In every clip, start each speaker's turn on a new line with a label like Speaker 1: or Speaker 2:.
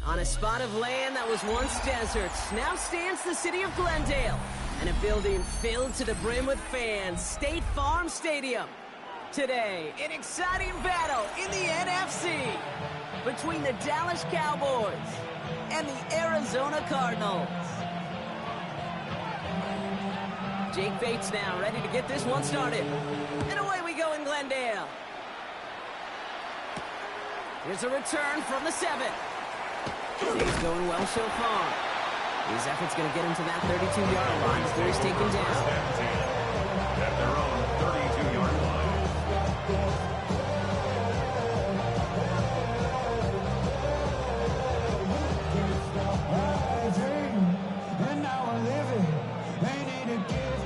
Speaker 1: On a spot of land that was once desert, now stands the city of Glendale, and a building filled to the brim with fans, State Farm Stadium. Today, an exciting battle in the NFC between the Dallas Cowboys and the Arizona Cardinals. Jake Bates now ready to get this one started. And away we go in Glendale. Here's a return from the 7. He's going well so far. His effort's going to get him to that 32-yard line before he's taken down.
Speaker 2: At their own 32-yard line.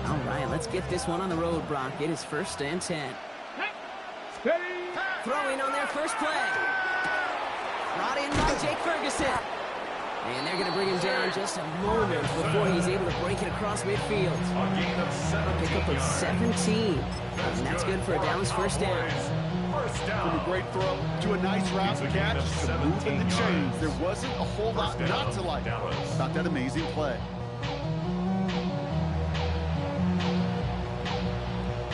Speaker 1: All right, let's get this one on the road, Brock. It is 1st and 10. Throwing on their first play. Brought in by Jake Ferguson. And they're going to bring him down just a moment before he's able to break it across midfield.
Speaker 2: A gain of 17
Speaker 1: Pick up of 17. And that's good for a Dallas first down.
Speaker 3: From a great throw to a nice route catch to moving the chains. There wasn't a whole lot not to like about that amazing play.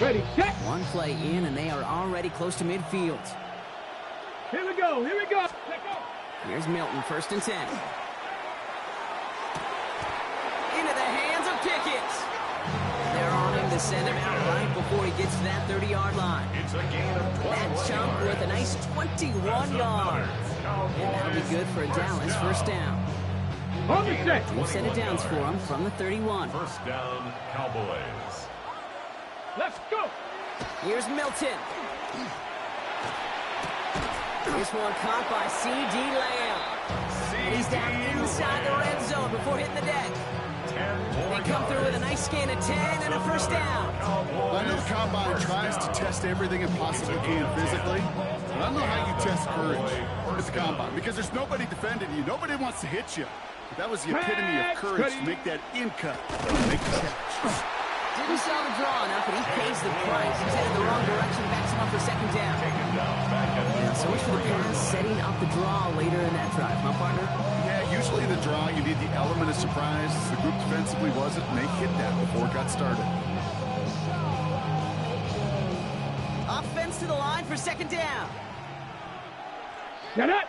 Speaker 4: Ready, set.
Speaker 1: One play in, and they are already close to midfield.
Speaker 4: Here we go, here we go.
Speaker 1: Here's Milton, 1st and 10. Into the hands of Pickett. They're on him to send him out right before he gets to that 30-yard line.
Speaker 2: It's a gain of 21
Speaker 1: That chunk worth a nice 21 yards. And that'll be good for a Dallas first down.
Speaker 4: On the set.
Speaker 1: 2 set of downs for him from the 31.
Speaker 2: First down, Cowboys.
Speaker 4: Let's go.
Speaker 1: Here's Milton. This one caught by C.D. Lamb. And he's down inside the red zone before hitting the deck. They come through with a nice gain of 10 and a first down.
Speaker 3: I know the Combine tries to test everything it possibly can physically, but I don't know how you test courage at the Combine because there's nobody defending you. Nobody wants to hit you. But that was the epitome of courage to make that in-cut, make the catch.
Speaker 1: Didn't sell the draw enough, but he pays the price. He's headed the wrong direction, backs him up for 2nd down. Yeah, so much for the pass, setting up the draw later in that drive, huh, partner?
Speaker 3: Yeah, usually in the draw, you need the element of surprise. The group defensively wasn't, and they hit that before it got started.
Speaker 1: Offense to the line for 2nd down.
Speaker 4: Get it.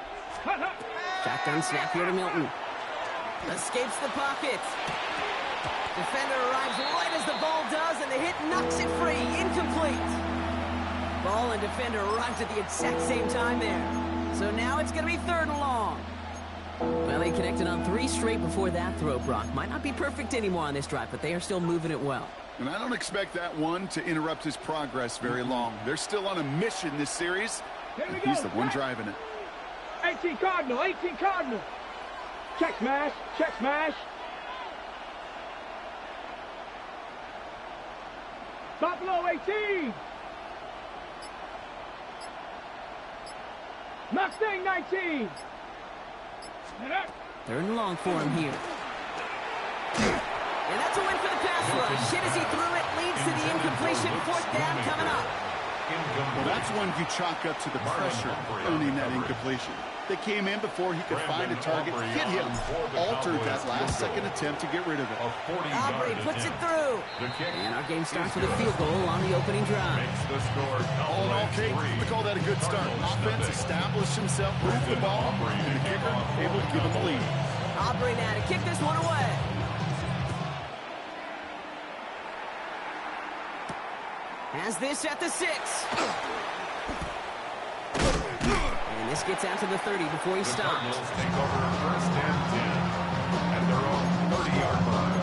Speaker 1: Shotgun snap here to Milton. Escapes the pocket. Defender arrives right as the ball does, and the hit knocks it free. Incomplete. Ball and defender arrived at the exact same time there. So now it's going to be 3rd and long. Well, they connected on 3 straight before that throw, Brock. Might not be perfect anymore on this drive, but they are still moving it well.
Speaker 3: And I don't expect that one to interrupt his progress very long. They're still on a mission this series. He's the one driving it.
Speaker 4: 18 Cardinal, 18 Cardinal. Check smash, check smash. Buffalo 18. Mustang 19.
Speaker 1: 3rd and long for him here. And that's a win for the pass rush. Hit as he threw it, leads to the incompletion. 4th down coming up.
Speaker 3: Well, that's one you chalk up to the pressure earning that incompletion. They came in before he could find a target, hit him, altered that last-second attempt to get rid of it.
Speaker 1: Aubrey puts it through. And our game starts with a field goal on the opening drive.
Speaker 3: All in all, Kate, we call that a good start. Offense established himself, moved the ball, and the kicker able to give him the lead.
Speaker 1: Aubrey now to kick this one away. Has this at the 6. And this gets out to the 30 before he stops.
Speaker 2: Cardinals take over 1st and 10 at their own 30-yard line.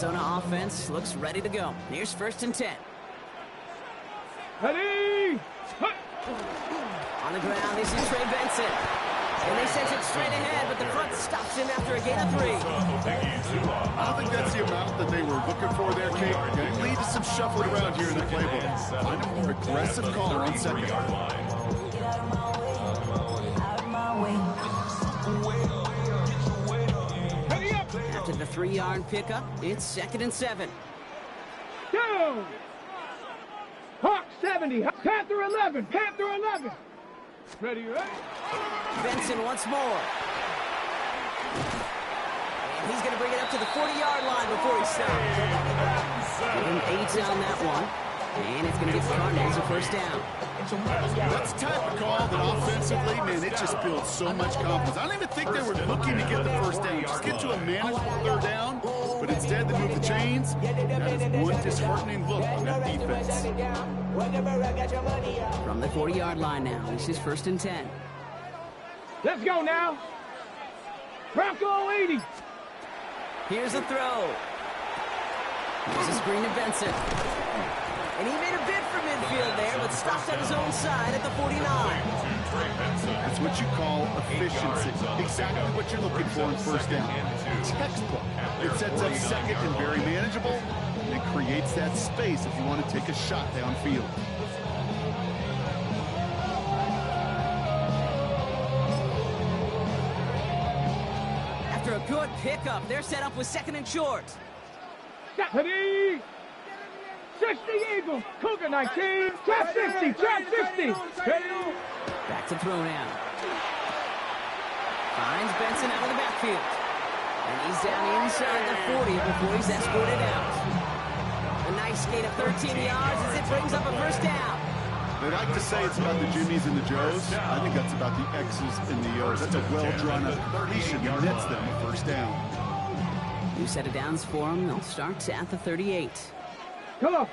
Speaker 1: Arizona offense looks ready to go. Here's 1st and 10.
Speaker 4: Ready?
Speaker 1: On the ground, this is Trey Benson. And they sent it straight ahead, but the front stops him after a gain of 3.
Speaker 3: I don't think that's the amount that they were looking for there, Kate. Going to lead to some shuffling around here in the playbook. Find a more aggressive caller on 2nd.
Speaker 1: After the 3-yard pickup, it's 2nd and 7.
Speaker 4: Go! Hawk 70, Panther 11, Panther 11. Ready, ready?
Speaker 1: Benson once more. And he's going to bring it up to the 40-yard line before he stops. Give him 8 on that one. And it's going to give the Cardinals a 1st down.
Speaker 3: That's the type of call that offensively, man, it just builds so much confidence. I don't even think they were looking to get the 1st down. Just get to a manageable 3rd down, but instead they move the chains. That is one disheartening look on that defense.
Speaker 1: From the 40-yard line now, this is 1st and 10.
Speaker 4: Let's go now. Bronco 80.
Speaker 1: Here's a throw. Here's a screen to Benson. And he made a bid for midfield there, but stopped on his own side at the 49.
Speaker 3: That's what you call efficiency. Exactly what you're looking for in 1st down. Textbook. It sets up 2nd and very manageable, and it creates that space if you want to take a shot downfield.
Speaker 1: After a good pickup, they're set up with 2nd and short.
Speaker 4: Ready? 60 Eagles, Cougar 19, trap 60, trap 60. Ready?
Speaker 1: Back to throw now. Finds Benson out of the backfield. And he's down inside the 40 before he's escorted out. A nice gain of 13 yards as it brings up a 1st down.
Speaker 3: They like to say it's about the Jimmies and the Joes. I think that's about the X's and the O's. That's a well-drawn-up completion that nets them a 1st down.
Speaker 1: New set of downs for them. They'll start at the 38.
Speaker 4: Come on,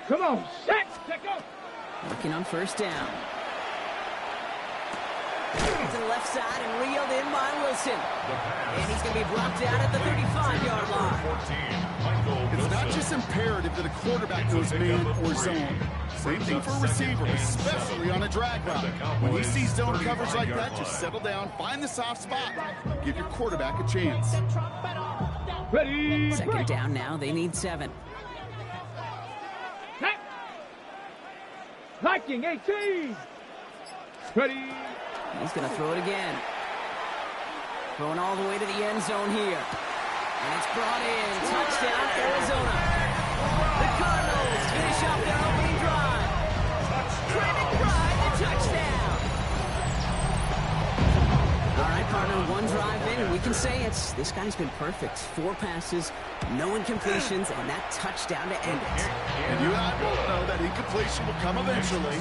Speaker 4: set, go.
Speaker 1: Working on 1st down. To the left side and reeled in by Wilson. And he's going to be blocked out at the 35-yard line.
Speaker 3: It's not just imperative that a quarterback goes man or zone. Same thing for a receiver, especially on a drag route. When he sees zone coverage like that, just settle down, find the soft spot, give your quarterback a chance.
Speaker 4: Ready?
Speaker 1: 2nd down now. They need 7.
Speaker 4: Viking 18. Ready?
Speaker 1: He's going to throw it again. Throwing all the way to the end zone here. And it's brought in. Touchdown, Arizona. The Cardinals finish off their opening drive. Trey McBride, the touchdown. All right, partner, 1 drive in, and we can say this guy's been perfect. 4 passes, no incompletions, and that touchdown to end it.
Speaker 3: And you and I both know that incompletion will come eventually.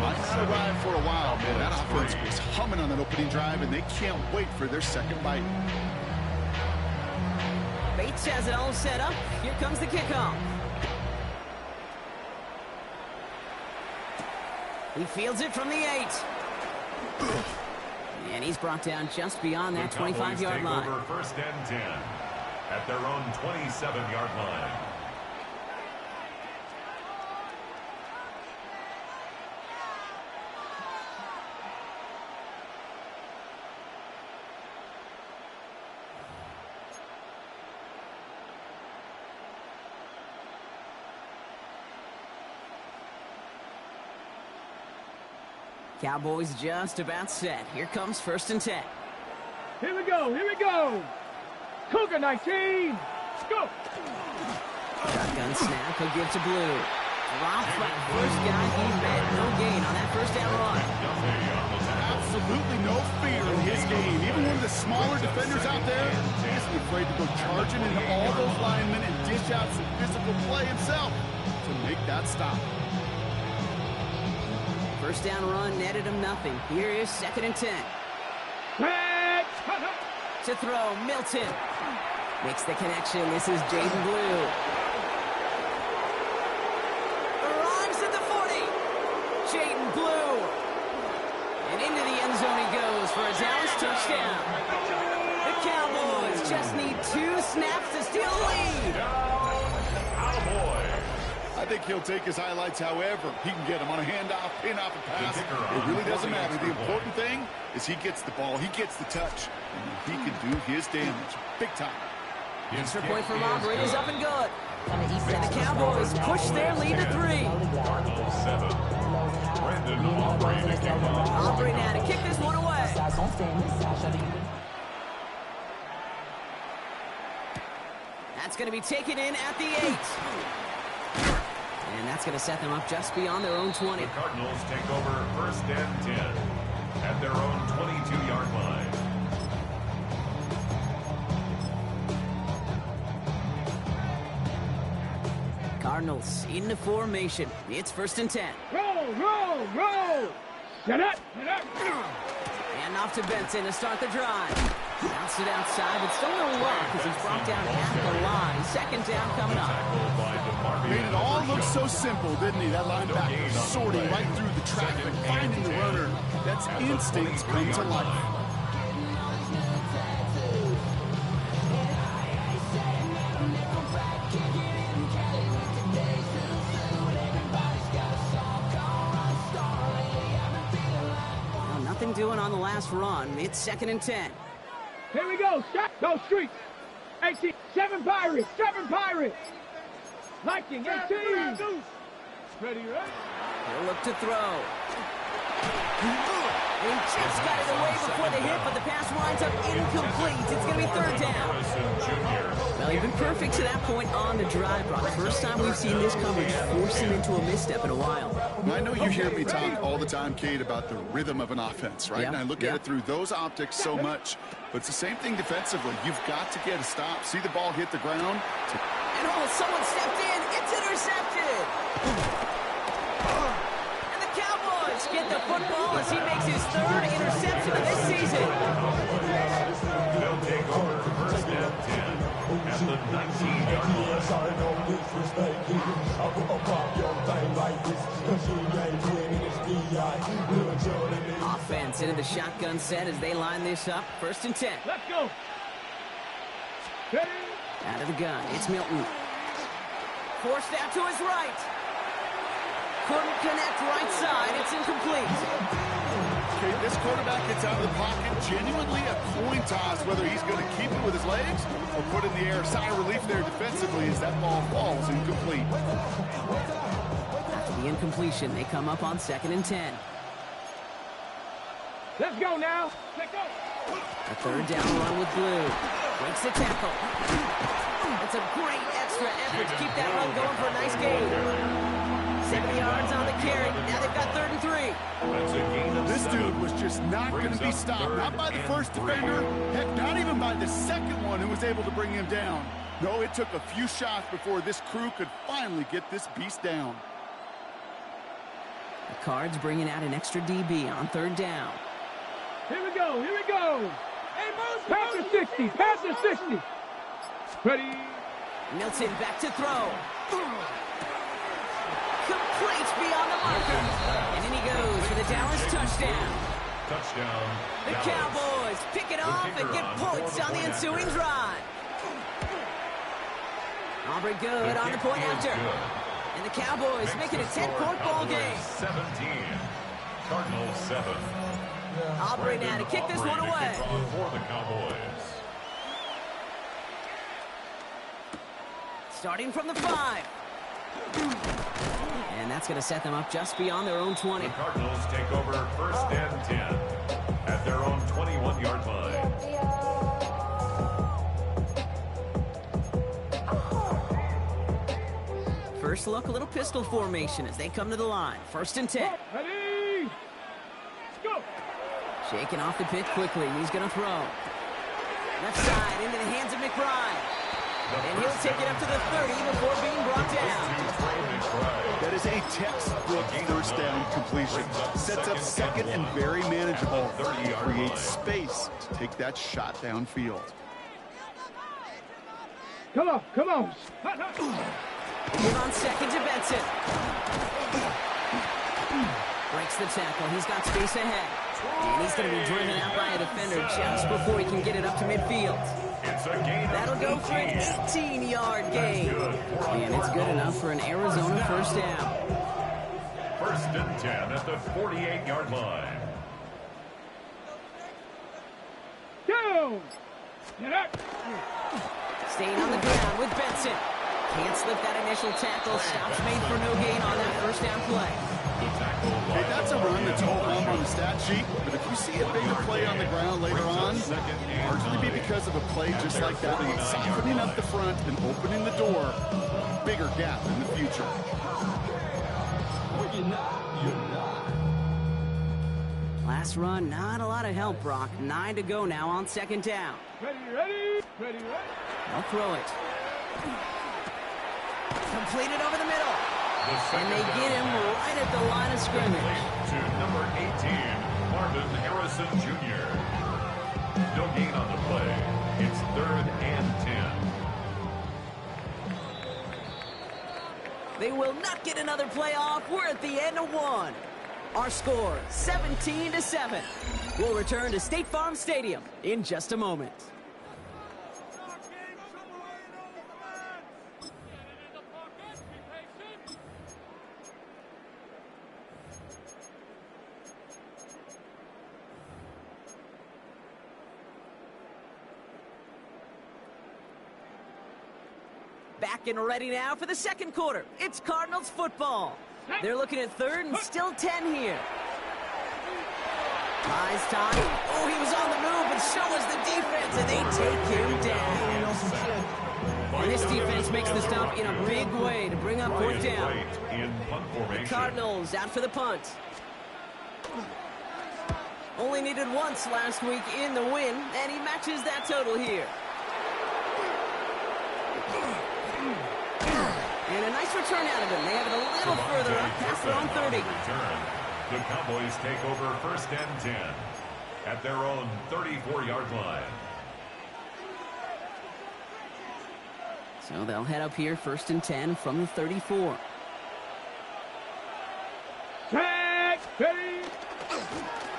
Speaker 3: Might not arrive for a while, man. That offense was humming on that opening drive, and they can't wait for their 2nd bite.
Speaker 1: Bates has it all set up. Here comes the kickoff. He fields it from the 8. And he's brought down just beyond that 25-yard line.
Speaker 2: Over 1st and 10 at their own 27-yard line.
Speaker 1: Cowboys just about set. Here comes 1st and 10.
Speaker 4: Here we go. Cougar 19. Let's go.
Speaker 1: Shotgun snap. He'll give to Blue. Dropped by the first guy he met. No gain on that 1st down run.
Speaker 3: Absolutely no fear in his game. Even one of the smaller defenders out there, he isn't afraid to go charging into all those linemen and dish out some physical play himself to make that stop.
Speaker 1: 1st down run netted him nothing. Here is 2nd and 10. To throw, Milton. Makes the connection. This is Jaden Blue. Arrives at the 40. Jaden Blue. And into the end zone he goes for a Dallas touchdown. The Cowboys just need 2 snaps to steal the lead.
Speaker 3: think he'll take his highlights however he can get them on a handoff, pin-off, and pass. It really doesn't matter. The important thing is he gets the ball, he gets the touch, and he can do his damage big time.
Speaker 1: Extra point from Aubrey is up and good. And the Cowboys push their lead to 3.
Speaker 2: Cardinals 7. Brandon Aubrey to kick off.
Speaker 1: Aubrey now to kick this one away. That's going to be taken in at the 8. And that's going to set them up just beyond their own 20.
Speaker 2: The Cardinals take over first and 10 at their own 22-yard line.
Speaker 1: Cardinals into formation. It's first and 10.
Speaker 4: Roll! Get up!
Speaker 1: And off to Benson to start the drive. Bounce it outside, but still no luck as he's brought down at the line. Second down coming up.
Speaker 3: Made it all look so simple, didn't he? That linebacker sorting right through the traffic, finding the runner. That's instincts come to life.
Speaker 1: Nothing doing on the last run. It's second and 10.
Speaker 4: Here we go. Stop. Go street. 18. 7 Pirates. Lightning. 18. Ready, right?
Speaker 1: He'll look to throw. He just got it away before the hit, but the pass winds up incomplete. It's going to be third down. Well, he's been perfect to that point on the drive, Brock. First time we've seen this coverage force him into a misstep in a while.
Speaker 3: I know you hear me talk all the time, Kate, about the rhythm of an offense, right?
Speaker 1: Yep.
Speaker 3: And I look at it through those optics so much. But it's the same thing defensively. You've got to get a stop, see the ball hit the ground.
Speaker 1: And someone stepped in. It's intercepted. And the Cowboys get the football as he makes his 3rd interception of this season.
Speaker 2: They'll take over first and 10 at the 19-yard line.
Speaker 1: Offense into the shotgun set as they line this up. First and 10.
Speaker 4: Let's go. Ready?
Speaker 1: Out of the gun. It's Milton. Forced out to his right. Couldn't connect right side. It's incomplete.
Speaker 3: Okay, this quarterback gets out of the pocket. Genuinely a coin toss whether he's going to keep it with his legs or put it in the air. Sigh of relief there defensively as that ball falls incomplete.
Speaker 1: After the incompletion, they come up on second and 10.
Speaker 4: Let's go now. Let's go.
Speaker 1: A third down run with Blue. Breaks the tackle. It's a great extra effort to keep that run going for a nice gain. 70 yards on the carry. Now they've got 3rd and 3.
Speaker 2: That's a gain of
Speaker 3: This
Speaker 2: 7.
Speaker 3: dude was just not going to be stopped. Not by the first defender. Heck, not even by the second one who was able to bring him down. No, it took a few shots before this crew could finally get this beast down.
Speaker 1: The Cards bringing out an extra DB on 3rd down.
Speaker 4: Here we go. Hey, pass the 60. Pass the 60. Ready?
Speaker 1: Milton back to throw. Complete beyond the marker. And in he goes for the Dallas touchdown.
Speaker 2: Touchdown.
Speaker 1: The
Speaker 2: Dallas.
Speaker 1: Cowboys pick it off and get points on the ensuing drive. Aubrey good on the point after. And the Cowboys make it a 10-point ball game.
Speaker 2: 17. Cardinals 7.
Speaker 1: Aubrey now to kick this one away.
Speaker 2: For the Cowboys.
Speaker 1: Starting from the 5. And that's going to set them up just beyond their own 20.
Speaker 2: The Cardinals take over first and 10 at their own 21-yard line.
Speaker 1: First look, a little pistol formation as they come to the line. First and 10.
Speaker 4: Ready? Go.
Speaker 1: Shaking off the pitch quickly. He's going to throw. Left side into the hands of McBride. And he'll take it up to the 30 before being brought down.
Speaker 3: That is a textbook first down completion. Sets up second and very manageable. Creates space to take that shot downfield.
Speaker 4: Come on.
Speaker 1: Give on second to Benson. Breaks the tackle. He's got space ahead. And he's going to be driven out by a defender just before he can get it up to midfield.
Speaker 2: It's a gain.
Speaker 1: That'll go for an 18-yard gain. And it's good enough for an Arizona first down.
Speaker 2: First and 10 at the 48-yard line.
Speaker 4: Go! Get up!
Speaker 1: Staying on the ground with Benson. Can't slip that initial tackle. Stops made for no gain on that first down play.
Speaker 3: Hey, that's a run that's all on the stat sheet, but if you see a bigger play on the ground later on, largely be because of a play just like that, and softening up the front and opening the door, bigger gap in the future.
Speaker 1: Last run, not a lot of help, Brock. 9 to go now on second down.
Speaker 4: Ready, ready, ready, ready.
Speaker 1: They'll throw it. Completed over the middle. And they get him right at the line of scrimmage.
Speaker 2: To number 18, Marvin Harrison Jr. No gain on the play. It's 3rd and 10.
Speaker 1: They will not get another play off. We're at the end of one. Our score, 17-7. We'll return to State Farm Stadium in just a moment. Back and ready now for the second quarter. It's Cardinals football. They're looking at 3rd and still 10 here. Buys time. Oh, he was on the move, but so was the defense, and they take him down. And this defense makes the stop in a big way to bring up 4th down. The Cardinals out for the punt. Only needed once last week in the win, and he matches that total here. And a nice return out of him. They have it a little further up past their own 30.
Speaker 2: The Cowboys take over 1st and 10 at their own 34-yard line.
Speaker 1: So they'll head up here 1st and 10 from the 34.
Speaker 4: Tag, ready.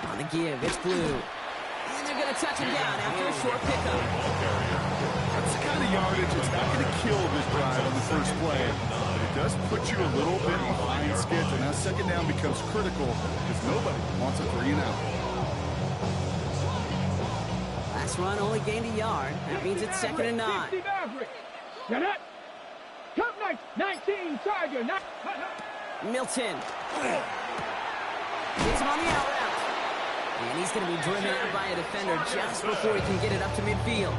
Speaker 1: On the give, it's Blue. And they're going to touch him down after a short pickup.
Speaker 3: That's the kind of yardage that's not going to kill this drive on the first play. But it does put you a little bit behind skids, and now second down becomes critical because nobody wants a 3 and out.
Speaker 1: Last run only gained a yard. That means it's 2nd and 9.
Speaker 4: Get it. Come 19, Tiger.
Speaker 1: Milton. Gets him on the out route. And he's going to be driven out by a defender just before he can get it up to midfield.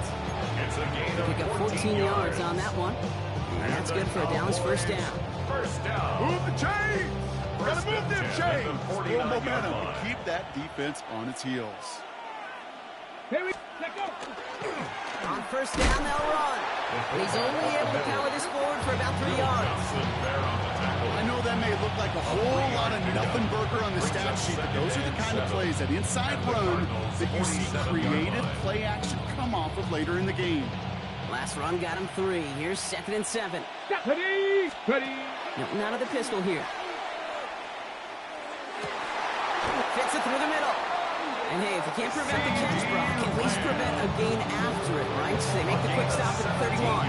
Speaker 1: Pick up 14 yards on that one. And that's good for a Dallas first down.
Speaker 2: First down.
Speaker 3: Move the chain! Gotta move them chains! Little momentum
Speaker 2: line.
Speaker 3: to keep that defense on its heels.
Speaker 4: Here we go.
Speaker 1: On first down, they'll run. And he's only able to power this forward for about 3 yards.
Speaker 3: I know that may look like a whole lot of nothing burger on the stat sheet, but those are the kind of plays, that inside run, that you see creative play action come off of later in the game.
Speaker 1: Last run got him 3. Here's 2nd and 7.
Speaker 4: Ready, ready.
Speaker 1: Milton out of the pistol here. Fits it through the middle. And hey, if you can't prevent the catch, Brock, at least prevent a gain after it, right? So they make the quick stop at the 31.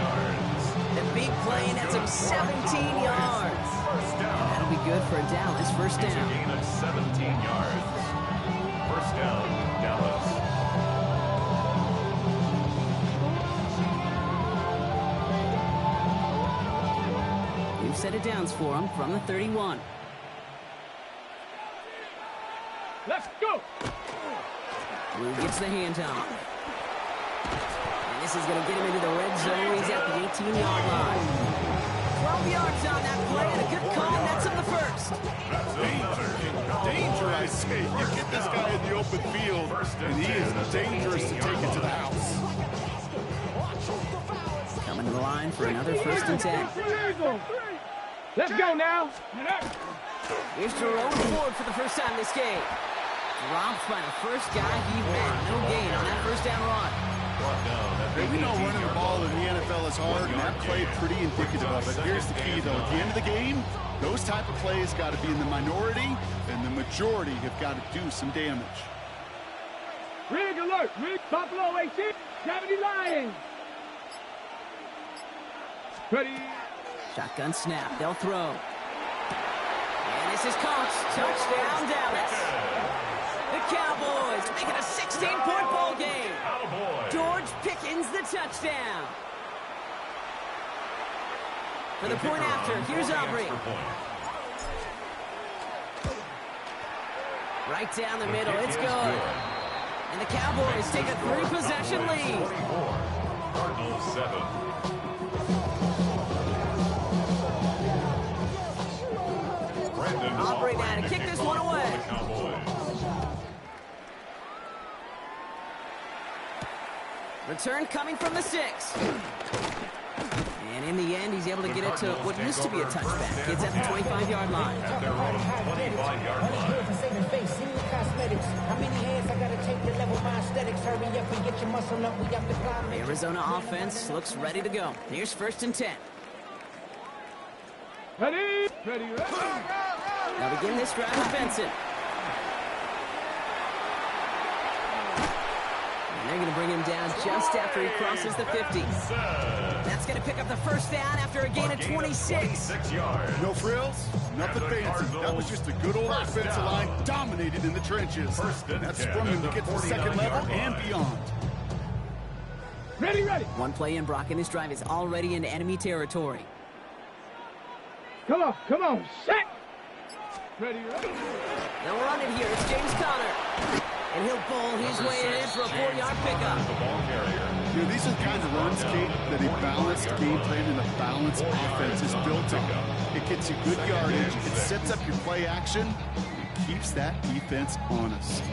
Speaker 1: The big play, and that's him 17 yards. And that'll be good for a Dallas first down.
Speaker 2: It's a gain of 17 yards. First down, Dallas.
Speaker 1: New set of downs for him from the 31.
Speaker 4: Let's go.
Speaker 1: Blue gets the hand off. And this is going to get him into the red zone. He's at the 18-yard line. 12 yards on that play, and a good call. That's on the first.
Speaker 3: Danger, I say. You get this guy in the open field, and he is dangerous to take it to the house.
Speaker 1: Coming to the line for another 1st and 10.
Speaker 4: Let's go now.
Speaker 1: Here's Jerome Ford for the first time this game. Dropped by the first guy he met. No gain on that first down run.
Speaker 3: Hey, we know running the ball in the NFL is hard, and that play pretty indicative of it. Here's the key, though. At the end of the game, those type of plays got to be in the minority, and the majority have got to do some damage.
Speaker 4: Rig alert. Rig Buffalo 18. 70 Lions. Ready.
Speaker 1: Shotgun snap. They'll throw. And this is caught. Touchdown, Dallas. The Cowboys make it a 16-point ball game. George Pickens the touchdown. For the point after, here's Aubrey. Right down the middle, it's good. And the Cowboys take a 3-possession lead.
Speaker 2: Cardinals 7.
Speaker 1: Aubrey now to kick this one away. Return coming from the 6. And in the end, he's able to get it to what used to be a touchback. Gets at the 25-yard line.
Speaker 2: At their own 25-yard line.
Speaker 1: The Arizona offense looks ready to go. Here's 1st and 10.
Speaker 4: Ready. Ready.
Speaker 1: They'll begin this drive with Benson. And they're going to bring him down just after he crosses the 50. That's going to pick up the 1st down after a gain of 26.
Speaker 3: No frills, nothing fancy. That was just a good old offensive line dominated in the trenches. That sprung him to get to the 2nd level and beyond.
Speaker 4: Ready. Ready.
Speaker 1: One play in, Brock, and this drive is already into enemy territory.
Speaker 4: Come on. Come on. Set. Ready. Ready.
Speaker 1: They'll run it here. It's James Conner. And he'll bowl his way in for a 4-yard pickup.
Speaker 3: You know, these are the kinds of runs, Kate, that a balanced game plan and a balanced offense is built on. It gets you good yardage, it sets up your play action, and it keeps that defense honest.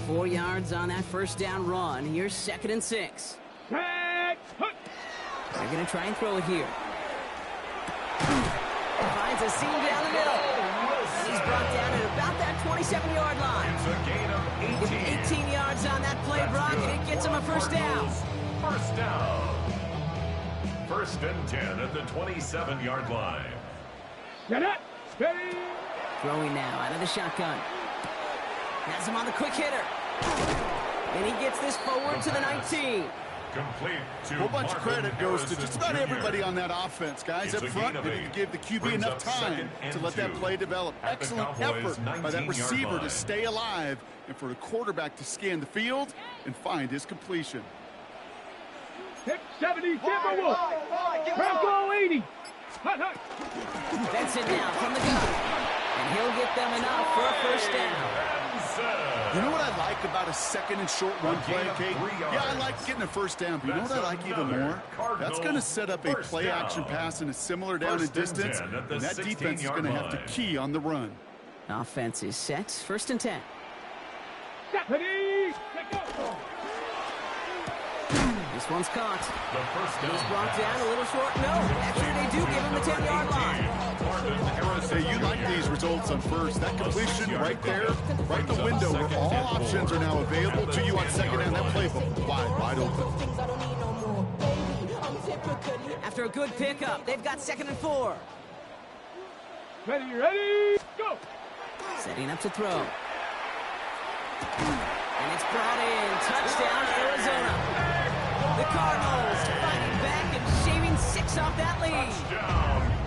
Speaker 1: Four yards on that 1st down run. Here's 2nd and 6.
Speaker 4: Set.
Speaker 1: They're going to try and throw it here. Finds a seam down the middle. And he's brought down at about that 27-yard line.
Speaker 2: It's a gain of 18.
Speaker 1: 18 yards on that play, Brock, and it gets him a 1st down.
Speaker 2: 1st down. 1st and 10 at the 27-yard line.
Speaker 4: Set up. Ready.
Speaker 1: Throwing now out of the shotgun. Has him on the quick hitter. And he gets this forward to the 19.
Speaker 2: Complete to
Speaker 3: A whole bunch of credit goes to
Speaker 2: Harrison
Speaker 3: just about
Speaker 2: Jr.
Speaker 3: everybody on that offense. Guys
Speaker 2: It's
Speaker 3: up
Speaker 2: a
Speaker 3: front
Speaker 2: gain of
Speaker 3: didn't
Speaker 2: 8.
Speaker 3: give the QB
Speaker 2: Brings
Speaker 3: enough
Speaker 2: up
Speaker 3: time
Speaker 2: 2nd
Speaker 3: to
Speaker 2: and
Speaker 3: let that
Speaker 2: 2
Speaker 3: play develop.
Speaker 2: at the
Speaker 3: Excellent
Speaker 2: Cowboys'
Speaker 3: effort by that
Speaker 2: 19-yard
Speaker 3: receiver
Speaker 2: line.
Speaker 3: to stay alive and for the quarterback to scan the field and find his completion.
Speaker 4: Hip 70. Timberwolf. Bronco 80. Hut, hut.
Speaker 1: Benson now from the gun. And he'll get them enough for a 1st down.
Speaker 3: You know what I like about a 2nd and short run play, Kate? Yeah, I like getting a 1st down, but you know what I like even more? That's going to set up a play action pass in a similar down and distance, and that defense is going to have to key on the run.
Speaker 1: Offense is set. 1st and 10.
Speaker 4: Ready. Let go.
Speaker 1: This one's caught.
Speaker 2: The 1st down.
Speaker 1: He's brought down a little short. No, actually they do give him the 10-yard line.
Speaker 3: Hey, you like these results on 1st. That completion right there, right in the window where all options are now available to you on 2nd down. That playbook wide open.
Speaker 1: After a good pickup, they've got 2nd and 4.
Speaker 4: Ready. Ready. Go.
Speaker 1: Setting up to throw. And it's brought in. Touchdown, Arizona. The Cardinals fighting back and shaving 6 off that lead.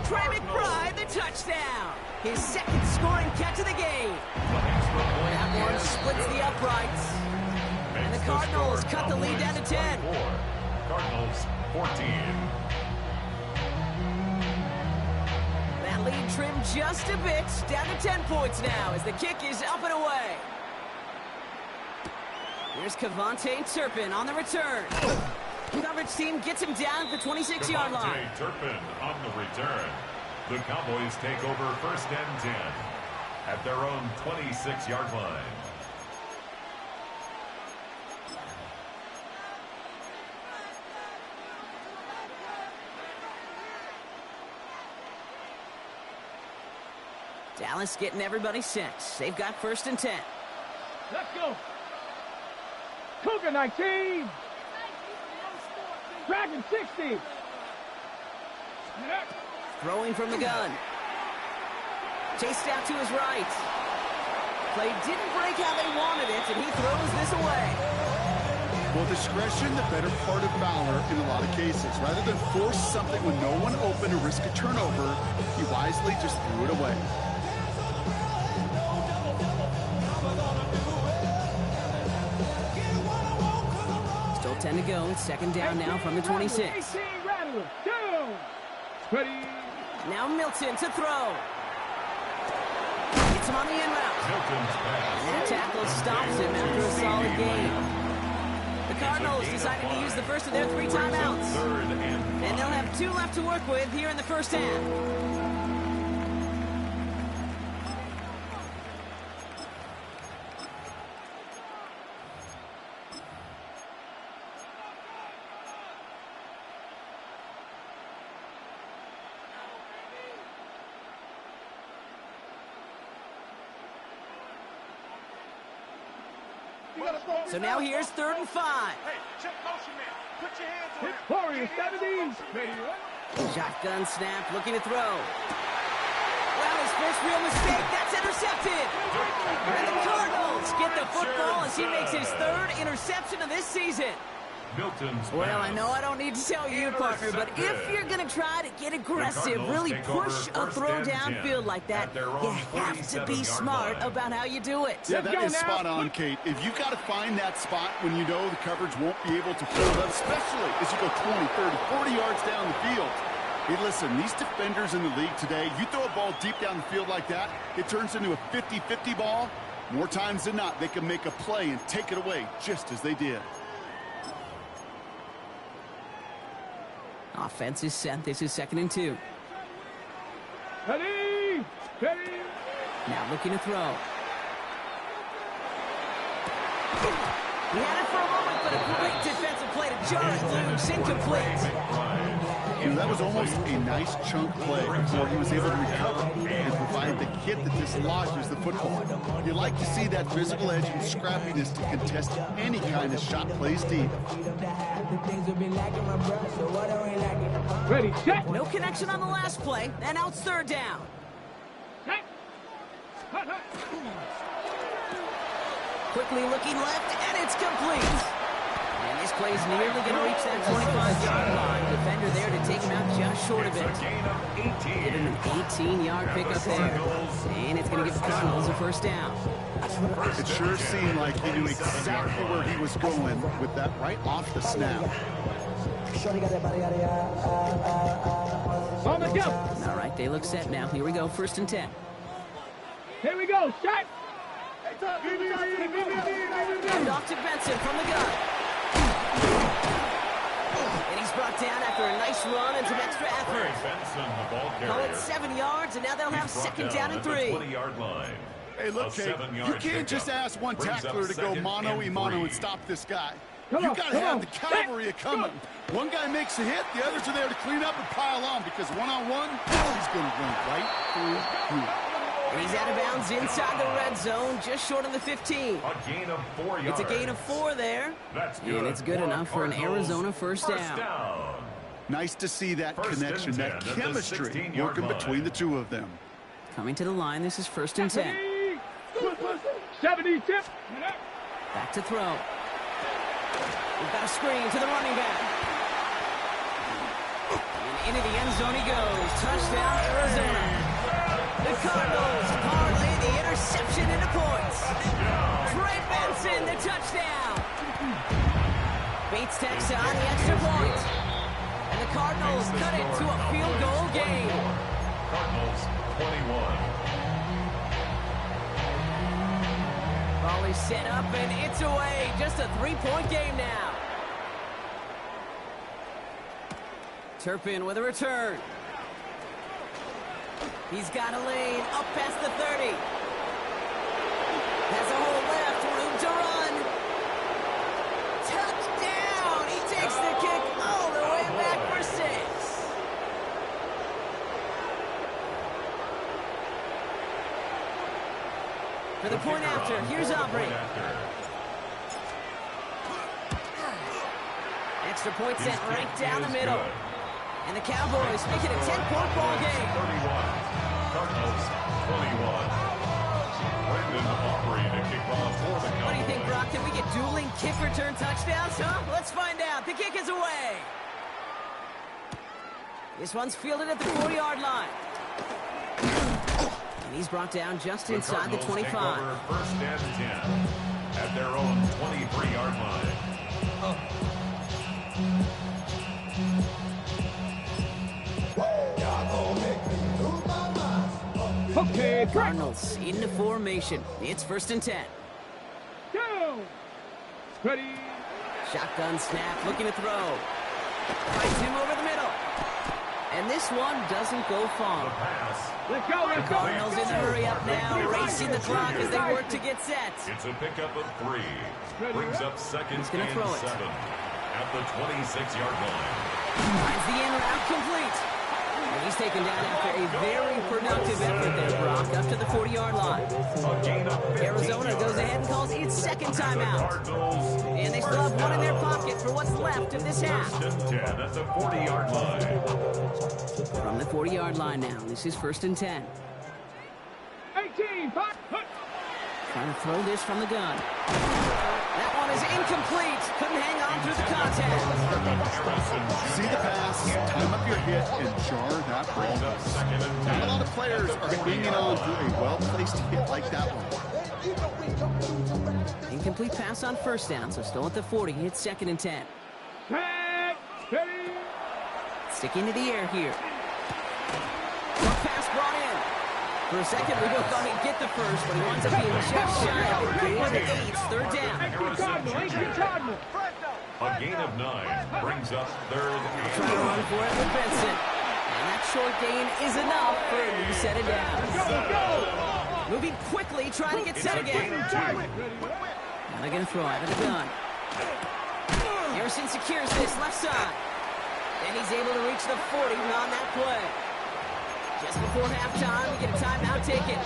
Speaker 1: Trey McBride, the touchdown. His 2nd scoring catch of the game. That one splits the uprights. And the Cardinals cut the lead down to 10.
Speaker 2: Cardinals 14.
Speaker 1: That lead trimmed just a bit. Down to 10 points now as the kick is up and away. Here's Cavante Turpin on the return. Coverage team gets him down at the 26-yard line.
Speaker 2: Turpin on the return. The Cowboys take over 1st and 10 at their own 26-yard line.
Speaker 1: Dallas getting everybody set. They've got 1st and 10.
Speaker 4: Let's go. Cougar 19. Dragon 60.
Speaker 1: Throwing from the gun. Chased out to his right. Play didn't break how they wanted it, and he throws this away.
Speaker 3: Well, discretion, the better part of valor in a lot of cases. Rather than force something when no one open or risk a turnover, he wisely just threw it away.
Speaker 1: Still 10 to go. It's second down now from the 26. Now Milton to throw. Gets him on the in route. And that tackle stops him after a solid game. The Cardinals decided to use the first of their 3 timeouts. And they'll have 2 left to work with here in the first half. So now here's 3rd and 5.
Speaker 5: Hey, check motion man. Put your hands on
Speaker 4: Victorious 70s.
Speaker 1: Shotgun snap, looking to throw. Well, his first real mistake, that's intercepted. And the Cardinals get the football as he makes his 3rd interception of this season. Well, I know I don't need to tell you, partner, but if you're going to try to get aggressive, really push a throw downfield like that, you have to be smart about how you do it.
Speaker 3: Yeah, that is spot on, Kate. If you've got to find that spot when you know the coverage won't be able to pull it up, especially as you go 20, 30, 40 yards down the field. Hey, listen, these defenders in the league today, you throw a ball deep down the field like that, it turns into a 50-50 ball. More times than not, they can make a play and take it away just as they did.
Speaker 1: Offense is set. This is 2nd and 2.
Speaker 4: Ready.
Speaker 1: Now looking to throw. He had it for a moment, but a great defensive play to jar it loose. Incomplete.
Speaker 3: You know, that was almost a nice chunk play before he was able to recover and provide the hit that dislodges the football. You like to see that physical edge and scrappiness to contest any kind of shot plays deep.
Speaker 4: Ready, check.
Speaker 1: No connection on the last play, and now it's 3rd down. Quickly looking left, and it's complete. And this play is nearly going to reach that 25-yard line. Defender there to take him out just short of it. Give him an 18-yard pickup there. And it's going to give the Cardinals a 1st down.
Speaker 3: It sure seemed like he knew exactly where he was going with that right off the snap.
Speaker 4: On the go.
Speaker 1: All right, they look set now. Here we go, 1st and 10.
Speaker 4: Here we go. Shot.
Speaker 1: And off to Benson from the gun. And he's brought down after a nice run and some extra effort. Call it 7 yards, and now they'll have 2nd down and 3.
Speaker 3: Hey, look, Kate, you can't just ask one tackler to go mano-a-mano and stop this guy. You got to have the cavalry coming. One guy makes a hit, the others are there to clean up and pile on, because one-on-one, he's going to run right through you.
Speaker 1: And he's out of bounds inside the red zone, just short of the 15.
Speaker 2: A gain of 4 yards.
Speaker 1: It's a gain of 4 there. And it's good enough for an Arizona first down.
Speaker 3: Nice to see that connection, that chemistry working between the two of them.
Speaker 1: Coming to the line, this is 1st and 10.
Speaker 4: 70 tip.
Speaker 1: Back to throw. We've got a screen to the running back. And into the end zone he goes. Touchdown, Arizona. The Cardinals parlay the interception into points. Trey Benson, the touchdown. Bates takes on the extra point. And the Cardinals cut it to a field goal game.
Speaker 2: Cardinals 21.
Speaker 1: Ball is set up and it's away. Just a 3-point game now. Turpin with a return. He's got a lane up past the 30. Has a hole left, room to run. Touchdown! He takes the kick all the way back for 6. For the point after, here's Aubrey. Extra point sent right down the middle. And the Cowboys make it a 10-point ball game.
Speaker 2: 31. Cardinals 21. Brandon Aubrey to kick off for the Cowboys.
Speaker 1: What do you think, Brock? Can we get dueling kick return touchdowns, huh? Let's find out. The kick is away. This one's fielded at the 40-yard line. And he's brought down just inside the 25.
Speaker 2: Take over first and 10 at their own 23-yard line.
Speaker 4: Okay,
Speaker 1: Cardinals into formation. It's first and 10.
Speaker 4: go. Ready.
Speaker 1: Shotgun snap, looking to throw. Finds him over the middle. And this one doesn't go
Speaker 2: The
Speaker 1: far.
Speaker 2: pass.
Speaker 4: Let's go, let's go.
Speaker 1: Cardinals in the hurry up now, racing the clock as they work to get set.
Speaker 2: It's a pickup of 3. Brings up second
Speaker 1: He's gonna
Speaker 2: and
Speaker 1: throw it.
Speaker 2: 7 at the 26-yard line.
Speaker 1: Finds the in route complete. And he's taken down after a very productive effort there, Brock, up to the 40-yard line.
Speaker 2: A gain of 15
Speaker 1: Arizona goes
Speaker 2: yards.
Speaker 1: ahead and calls its second timeout.
Speaker 2: Cardinals
Speaker 1: And they still have one in their pocket for what's left of this half.
Speaker 2: first and 10 at the 40-yard line.
Speaker 1: From the 40-yard line now, this is first and 10.
Speaker 4: 18, 5,
Speaker 1: Trying to throw this from the gun. That one is incomplete. Couldn't hang on through the contact.
Speaker 3: See the pass, time up your hit, and jar that ball.
Speaker 2: Second and
Speaker 3: Not
Speaker 2: 10.
Speaker 3: a lot of players are hanging on to a well-placed hit like that one.
Speaker 1: Incomplete pass on first down, so still at the 40. It's second and 10.
Speaker 4: tag, ready.
Speaker 1: Sticking to the air here. Quick pass brought in. For a second, we both thought he'd get the first, but he winds up being just shy of it. Gain of 8, third down.
Speaker 4: Extra Cardinal, extra Cardinal.
Speaker 2: A gain of 9 brings up third
Speaker 1: Trying to
Speaker 2: and
Speaker 1: run for it with Benson. And that short gain is enough for him to set it down. Moving quickly, trying to get set again. Now they're going to throw out of the gun. Harrison secures this left side. And he's able to reach the 40 on that play. Just before halftime, we get a timeout taken.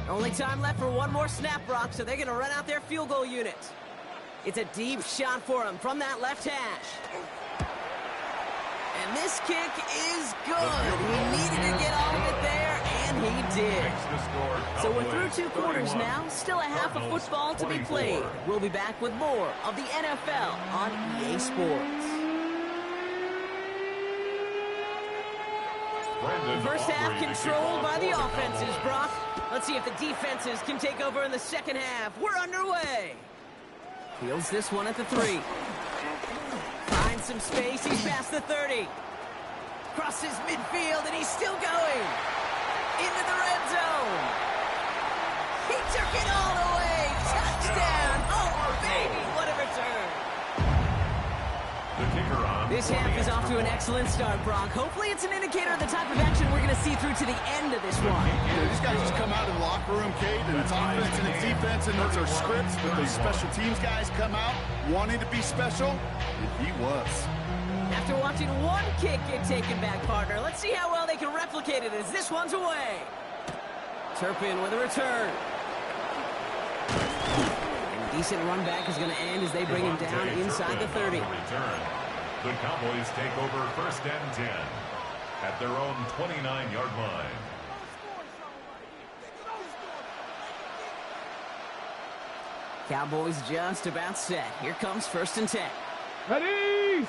Speaker 1: Only time left for one more snap, Brock, so they're going to run out their field goal unit. It's a deep shot for him from that left hash. And this kick is good. He needed to get all of it there, and he did.
Speaker 2: makes the score.
Speaker 1: So we're through
Speaker 2: Cowboys
Speaker 1: 2 quarters
Speaker 2: 31,
Speaker 1: now. Still a half of
Speaker 2: Cardinals
Speaker 1: football to be
Speaker 2: 24.
Speaker 1: played. We'll be back with more of the NFL on EA Sports.
Speaker 2: Brandon
Speaker 1: First half
Speaker 2: Aubrey to
Speaker 1: controlled
Speaker 2: kick
Speaker 1: by
Speaker 2: off
Speaker 1: the
Speaker 2: for
Speaker 1: offenses,
Speaker 2: Cowboys.
Speaker 1: Brock. Let's see if the defenses can take over in the second half. We're underway. Fields this one at the 3. Finds some space. He's past the 30. Crosses midfield, and he's still going. Into the red zone. He took it all the way. Touchdown. Oh, baby, what a return.
Speaker 2: The kicker on.
Speaker 1: This half is off to an excellent start, Brock. Hopefully it's an indicator of the type of action we're going to see through to the end of this one.
Speaker 3: These guys just come out of the locker room, Kate, and it's offense and it's defense, and those are scripts, but those special teams guys come out wanting to be special, and he was.
Speaker 1: After watching one kick get taken back, partner, let's see how well they can replicate it as this one's away. Turpin with a return. And a decent run back is going to end as they bring him down inside the 30.
Speaker 2: Return. The Cowboys take over first and 10 at their own 29-yard line.
Speaker 1: Cowboys just about set. Here comes first and 10.
Speaker 4: Ready.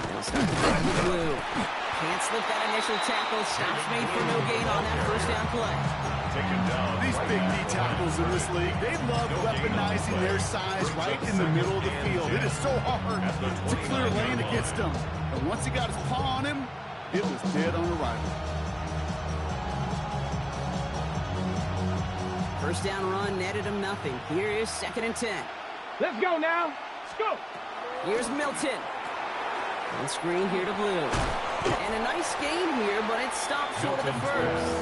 Speaker 1: They'll start to get in the blue. Can't slip that initial tackle. Stops made for no gain on that first down play.
Speaker 2: Taken down.
Speaker 3: These big D tackles in this league, they love weaponizing their size right in the middle of the field. It is so hard to clear lane against them. And once he got his paw on him, it was dead on arrival.
Speaker 1: First down run netted him nothing. Here is second and 10.
Speaker 4: Let's go now. Let's go.
Speaker 1: Here's Milton. On screen here to Blue. And a nice gain here, but it stopped short of the first.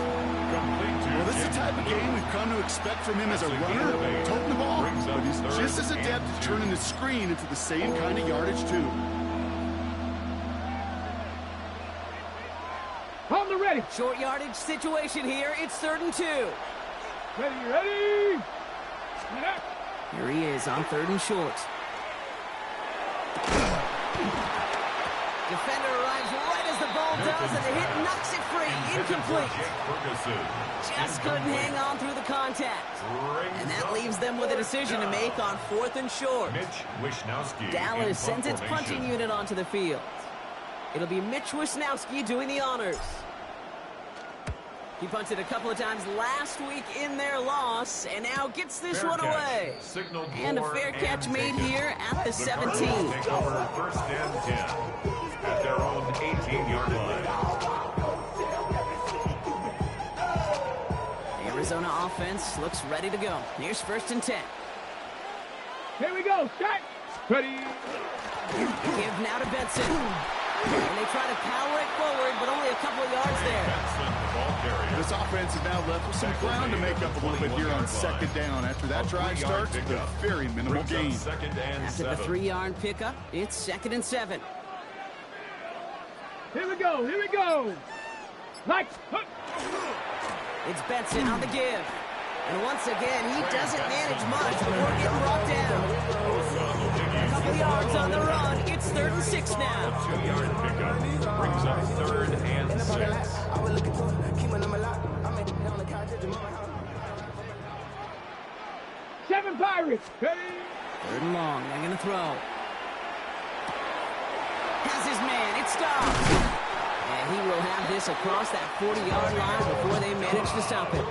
Speaker 3: Well, this is the type of game we've come to expect from him as a runner, toting the ball. But he's just as adept at turning the screen into the same kind of yardage, too.
Speaker 4: ready.
Speaker 1: Short yardage situation here. It's 3rd and 2.
Speaker 4: Ready.
Speaker 1: Here he is on 3rd and short. Defender arrives right as the ball does, and the hit knocks it free. Incomplete. Just couldn't hang on through the contact. And that leaves them with a decision to make on 4th and short. Dallas sends its punting unit onto the field. It'll be Mitch Wisnowski doing the honors. He punted a couple of times last week in their loss, and now gets this one away. And a fair catch made here at the 17.
Speaker 2: Take over 1st and 10 at their own 18-yard line.
Speaker 1: The Arizona offense looks ready to go. Here's 1st and 10.
Speaker 4: Here we go. Set. Ready.
Speaker 1: Give now to Benson. And they try to power it forward, but only a couple of yards there.
Speaker 3: This offense is now left with some ground to make up a little bit here on 2nd down. After that drive starts, a very minimal gain.
Speaker 1: After the 3-yard pickup, it's 2nd and 7.
Speaker 4: Here we go.
Speaker 1: It's Benson on the give. And once again, he doesn't manage much before getting brought down. A couple yards on the run. It's 3rd and 6 now.
Speaker 2: 2-yard pickup brings up 3rd and 6.
Speaker 4: 7 Pirates. Ready.
Speaker 1: 3rd and long. They're going to throw. Has his man. It stops. And he will have this across that 40-yard line before they manage to stop it.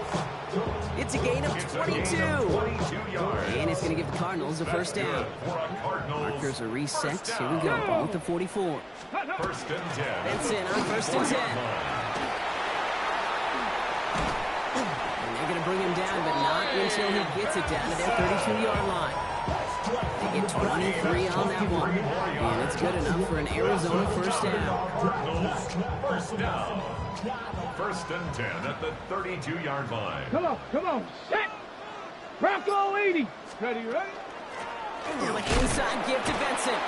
Speaker 1: It's a gain of 22. And it's going to give the Cardinals a 1st down. Markers are reset. Here we go. Ball at the 44.
Speaker 2: 1st and 10.
Speaker 1: Benson on 1st and 10. And they're going to bring him down, but not until he gets it down to their 32-yard line. They get 23 on that one. And it's good enough for an Arizona 1st down.
Speaker 2: Cardinals 1st down. 1st and 10 at the 32-yard line.
Speaker 4: Come on. Set. Bronco 80. Ready.
Speaker 1: Now an inside give to Benson.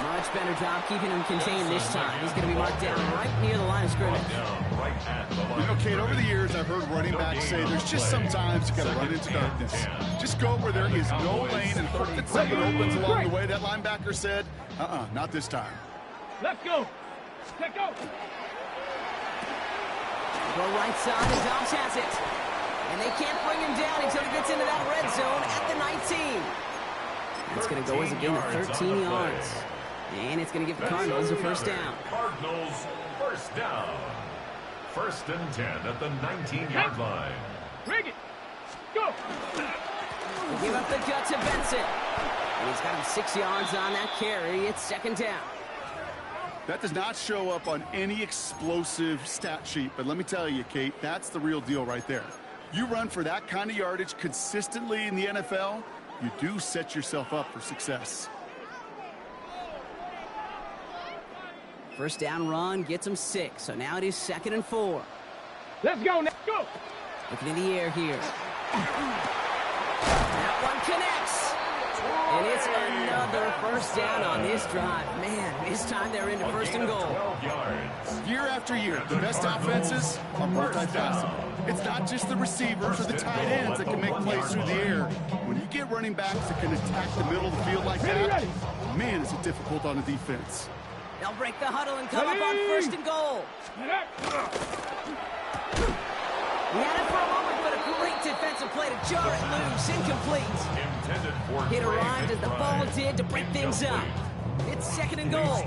Speaker 1: Much better job keeping him contained this time. He's going to be marked down right near the line of scrimmage.
Speaker 3: You know, Kate, over the years, I've heard running backs say there's just sometimes you got to run into darkness. Just go where there is no lane and hope that something opens along the way. That linebacker said, not this time.
Speaker 4: Let's go. Let's go.
Speaker 1: Go right side, and Dobbs has it. And they can't bring him down until he gets into that red zone at the 19. It's going to go as a gain of 13 yards. And it's going to give the Cardinals a 1st down.
Speaker 2: Cardinals 1st down. 1st and 10 at the 19-yard line.
Speaker 4: Rig it. Go.
Speaker 1: Give up the gut to Benson. And he's got him 6 yards on that carry. It's 2nd down.
Speaker 3: That does not show up on any explosive stat sheet, but let me tell you, Kate, that's the real deal right there. You run for that kind of yardage consistently in the NFL, you do set yourself up for success.
Speaker 1: 1st down run gets him 6, so now it is 2nd and 4.
Speaker 4: Let's go. Let's go.
Speaker 1: Looking in the air here. That one connects. And it's another 1st down on this drive. Man, this time they're into 1st and goal.
Speaker 3: Year after year, the best offenses are multifaceted. It's not just the receivers or the tight ends that can make plays through the air. When you get running backs that can attack the middle of the field like that, man, is it difficult on the defense.
Speaker 1: They'll break the huddle and come up on 1st and goal. He had it for a moment, but a great defensive play to jar it loose. Incomplete. It arrived as the ball did to break things up. It's 2nd and goal.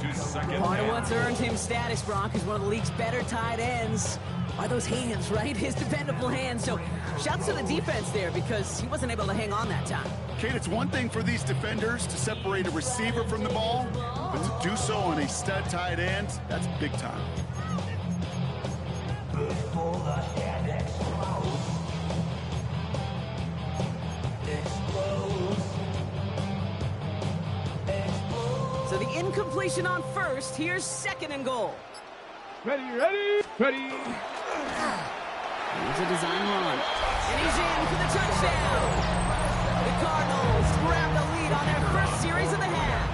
Speaker 1: Part of what's earned him status, Brock, is one of the league's better tight ends. Are those hands, right? His dependable hands. So shouts to the defense there because he wasn't able to hang on that time.
Speaker 3: Kate, it's one thing for these defenders to separate a receiver from the ball, but to do so on a stud tight end, that's big time.
Speaker 1: So the incompletion on 1st. Here's 2nd and goal.
Speaker 4: Ready.
Speaker 1: Here's a design run. And he's in for the touchdown. The Cardinals grab the lead on their 1st series of the half.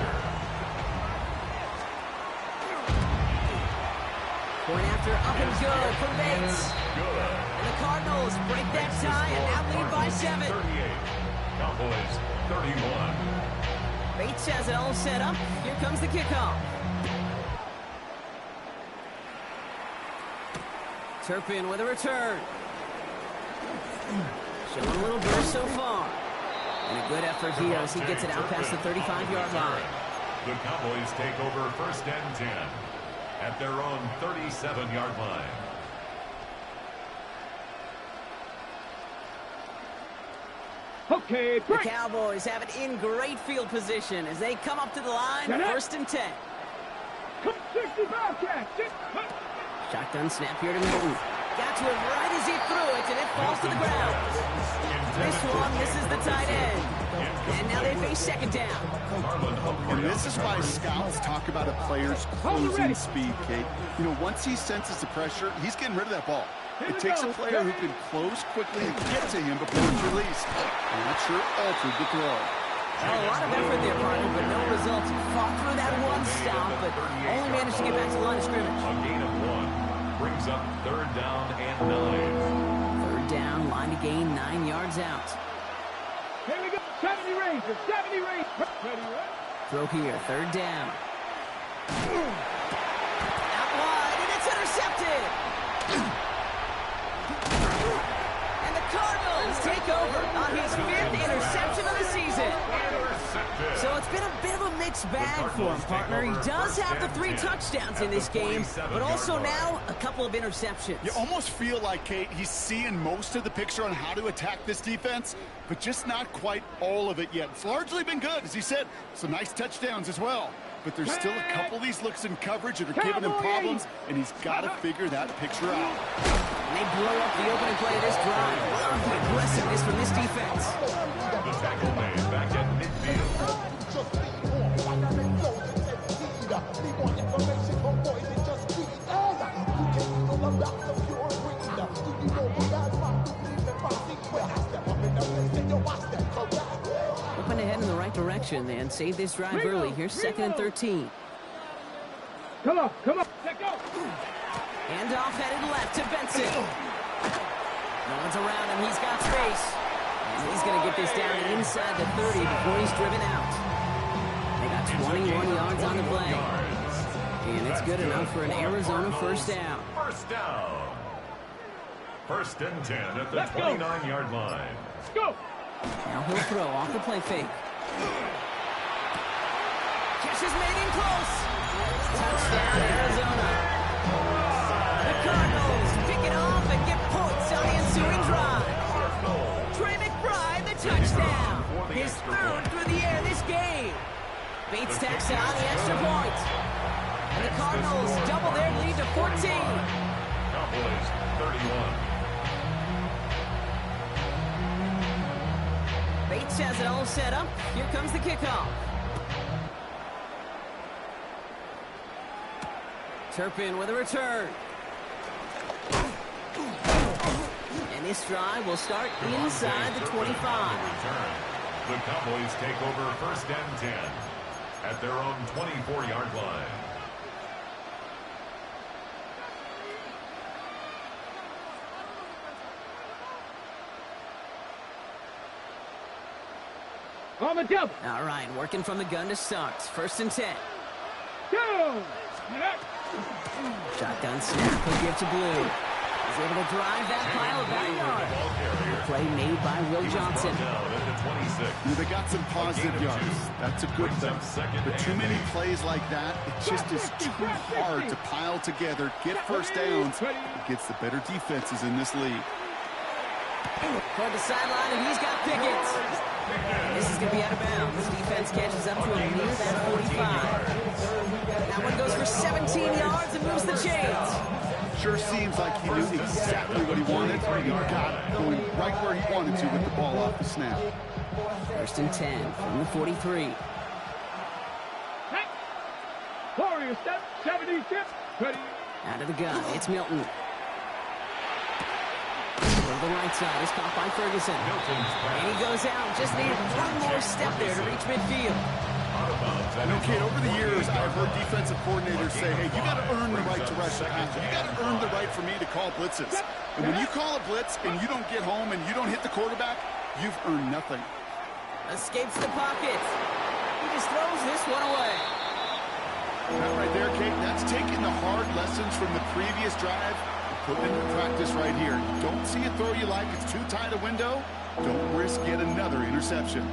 Speaker 1: Point after up and good for Bates. And the Cardinals break that tie and now lead by 7.
Speaker 2: 38. Cowboys 31.
Speaker 1: Bates has it all set up. Here comes the kickoff. Turpin with a return. Showing a little burst so far. And a good effort here as he gets it out past the 35-yard line.
Speaker 2: The Cowboys take over 1st and 10 at their own 37-yard line.
Speaker 4: Okay,
Speaker 1: The
Speaker 4: break.
Speaker 1: Cowboys have it in great field position as they come up to the line,
Speaker 4: Get it.
Speaker 1: 1st and 10.
Speaker 4: Come 60 Bobcats.
Speaker 1: Shotgun snap here to Milton. Got to it right as he threw it, and it falls to the ground. This one misses the tight end. And now they face 2nd down.
Speaker 3: And this is why scouts talk about a player's closing speed, Kate. You know, once he senses the pressure, he's getting rid of that ball. It takes a player who can close quickly and get to him before it's released. And that sure altered the throw.
Speaker 1: Oh, a lot of effort there, partner, but no results. Fought through that one stop, but only managed to get back to the line of scrimmage.
Speaker 2: A gain of 1 brings up 3rd down and 9.
Speaker 1: 3rd down, line to gain, 9 yards out.
Speaker 4: Here we go. 70 Rangers. 70 Rangers. Ready, right?
Speaker 1: Throw here, 3rd down. Out wide, and it's intercepted. And the Cardinals take over on his 5th interception of the season. So it's been a bit of a mixed bag for him, partner. He does have the 3 touchdowns in this game, but also now a couple of interceptions.
Speaker 3: You almost feel like, Kate, he's seeing most of the picture on how to attack this defense, but just not quite all of it yet. It's largely been good, as he said. Some nice touchdowns as well. But there's still a couple of these looks in coverage that are giving him problems, and he's got to figure that picture out.
Speaker 1: And they blow up the opening play of this drive. Love the aggressiveness from this defense.
Speaker 2: The tackle made back at midfield.
Speaker 1: Open ahead in the right direction and save this drive early. Here's 2nd and 13.
Speaker 4: Come on. Let go.
Speaker 1: Handoff headed left to Benson. No one's around him. He's got space. And he's going to get this down inside the 30 before he's driven out. They got 21 yards on the play. And it's good enough for an Arizona 1st down.
Speaker 2: 1st down. 1st and 10 at the 29-yard line.
Speaker 4: Let's go.
Speaker 1: Now he'll throw off the play fake. Catch is made in close. Touchdown, Arizona. The Cardinals pick it off and get points on the ensuing drive. Trey McBride, the touchdown. His 3rd through the air this game. Bates tacks on the extra point. And the Cardinals double their lead to 14.
Speaker 2: Cowboys 31.
Speaker 1: Bates has it all set up. Here comes the kickoff. Turpin with a return. And this drive will start inside the 25.
Speaker 2: The Cowboys take over 1st and 10 at their own 24-yard line.
Speaker 4: On the double.
Speaker 1: All right, working from the gun to start. 1st and 10.
Speaker 4: Go.
Speaker 1: Shotgun snap will give to Blue. He's able to drive that pile of backyard. Play made by Will Johnson.
Speaker 3: They got some positive yards. That's a good thing. But too many plays like that, it just is too hard to pile together, get 1st downs against the better defenses in this league.
Speaker 1: Toward the sideline, and he's got Pickett. This is going to be out of bounds. This defense catches up to him near that 45. That one goes for 17 yards and moves the chains.
Speaker 3: Sure seems like he knew exactly what he wanted, and he got going right where he wanted to with the ball off the snap.
Speaker 1: 1st and 10 from the 43.
Speaker 4: Warriors step, 70 step. Ready.
Speaker 1: Out of the gun, it's Milton. To the right side is caught by Ferguson. And he goes out. Just needed one more step there to reach midfield.
Speaker 2: Out of bounds
Speaker 3: know, Kate, over the years, I've heard defensive coordinators say, hey, you got to earn the right to rush the passer. You got to earn the right for me to call blitzes. And when you call a blitz and you don't get home and you don't hit the quarterback, you've earned nothing.
Speaker 1: Escapes the pocket. He just throws this one away.
Speaker 3: That right there, Kate, that's taking the hard lessons from the previous drive and putting into practice right here. You don't see a throw you like, it's too tight a window, don't risk yet another interception.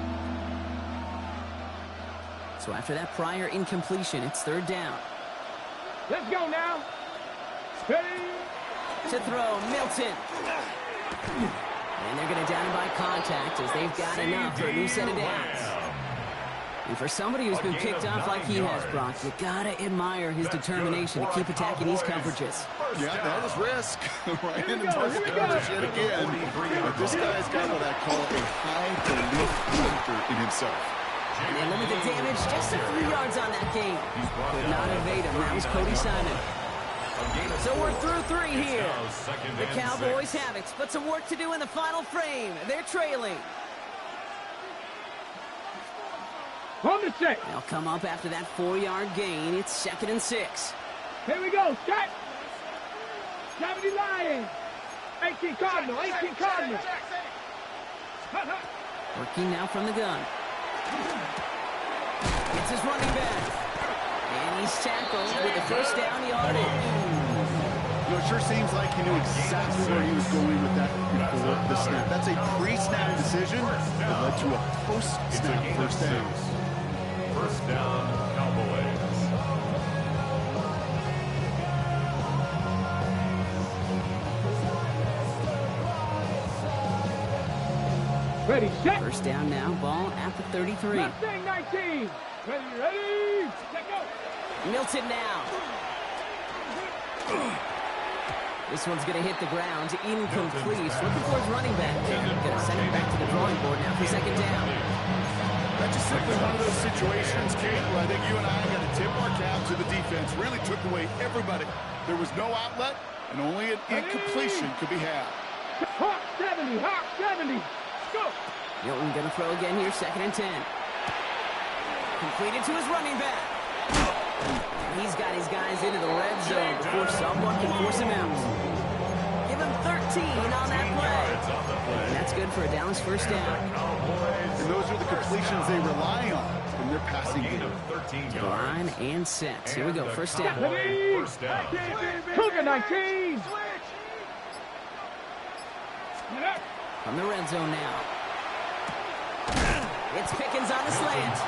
Speaker 1: So after that prior incompletion, it's third down.
Speaker 4: Let's go now. Ready?
Speaker 1: To throw, Milton. And they're going to down him by contact as they've got enough for a new set of downs. And for somebody who's been picked off like he has, Brock, you got to admire his determination to keep attacking these coverages.
Speaker 3: Yeah, that was risk. Right in the first coverage yet again. But this guy's got what I call a high belief factor in himself.
Speaker 1: And they limit the damage just a few yards on that game. Could not evade him. That was Cody Simon. So we're through 3 here. The Cowboys have it, but some work to do in the final frame. They're trailing.
Speaker 4: On the set.
Speaker 1: They'll come up after that 4-yard gain. It's 2nd and 6.
Speaker 4: Here we go. Set. 70 Lions. 18 Cardinal. 18 Cardinal.
Speaker 1: Working now from the gun. It's his running back. And he's tackled with the first down yardage.
Speaker 3: You know, it sure seems like he knew exactly where he was going with that before the snap. That's a pre-snap decision that led to a post-snap first down.
Speaker 2: First down, Cowboys.
Speaker 4: Ready, set.
Speaker 1: First down now, ball at the 33.
Speaker 4: Mustang 19. Ready, let go.
Speaker 1: Milton now. This one's going to hit the ground. Incomplete. Looking for his running back. Going to send it back to the drawing board now for 2nd down.
Speaker 3: That's just simply one of those situations, Kate, where I think you and I got to tip our cap to the defense. Really took away everybody. There was no outlet, and only an incompletion could be had.
Speaker 4: Hawk 70. Hawk 70. Go.
Speaker 1: Milton going to throw again here, 2nd and 10. Completed to his running back. He's got his guys into the red zone before someone can force him out. Give him 13 on that play. And that's good for a Dallas first down.
Speaker 3: And those are the completions they rely on in their passing game.
Speaker 1: Line and set. Here we go, first down.
Speaker 4: Cougar 19.
Speaker 1: From the red zone now. It's Pickens on the slant.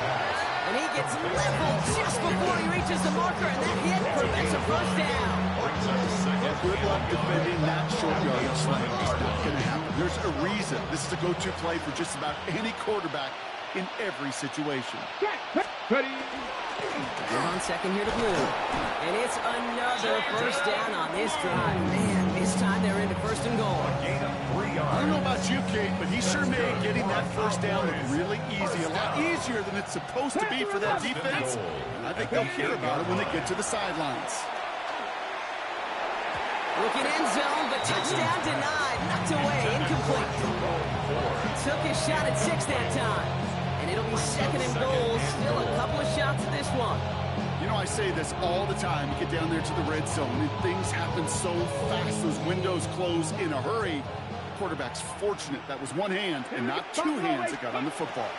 Speaker 1: And he gets leveled just before he reaches the marker, and that hit prevents a first down.
Speaker 3: Good luck defending that short yardage slant. It's not going to happen. There's a reason. This is a go-to play for just about any quarterback in every situation.
Speaker 4: Ready.
Speaker 1: Good on 2nd here to Blue. And it's another first down on this drive. Man, this time they're into 1st and goal.
Speaker 3: I don't know about you, Kate, but he sure made getting that first down look really easy. A lot easier than it's supposed to be for that defense. And I think they'll hear about it when they get to the sidelines.
Speaker 1: Looking end zone, but touchdown denied. Knocked away, incomplete. Took his shot at 6 that time. And it'll be 2nd and goal. Still a couple of shots at this one.
Speaker 3: You know, I say this all the time. You get down there to the red zone, and things happen so fast. Those windows close in a hurry. Quarterback's fortunate that was one hand and not 2 hands that got on the football.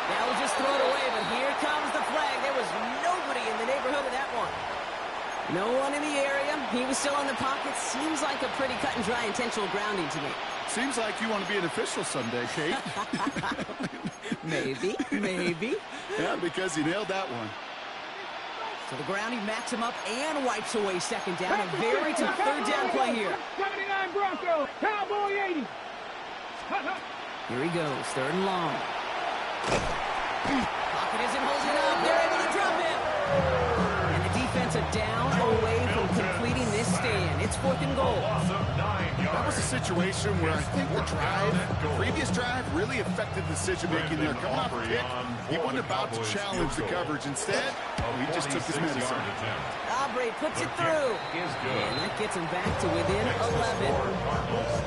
Speaker 1: Now we'll just throw it away, but here comes the flag. There was nobody in the neighborhood of that one. No one in the area. He was still in the pocket. Seems like a pretty cut and dry intentional grounding to me.
Speaker 3: Seems like you want to be an official someday, Kate.
Speaker 1: Maybe, maybe.
Speaker 3: Yeah, because he nailed that one.
Speaker 1: So the grounding backs him up and wipes away 2nd down. A very tough 3rd down play here.
Speaker 4: 79 Broncos. Cowboy 80.
Speaker 1: Here he goes, 3rd and long. Pocket isn't holding up. They're able to drop him. And the defense a down away from completing this stand. It's 4th and goal.
Speaker 3: That was a situation where I think the previous drive really affected the decision-making there. Coming off a pick, he wasn't about to challenge the coverage. Instead, he just took his medicine.
Speaker 1: Aubrey puts it through. And that gets him back to within 11.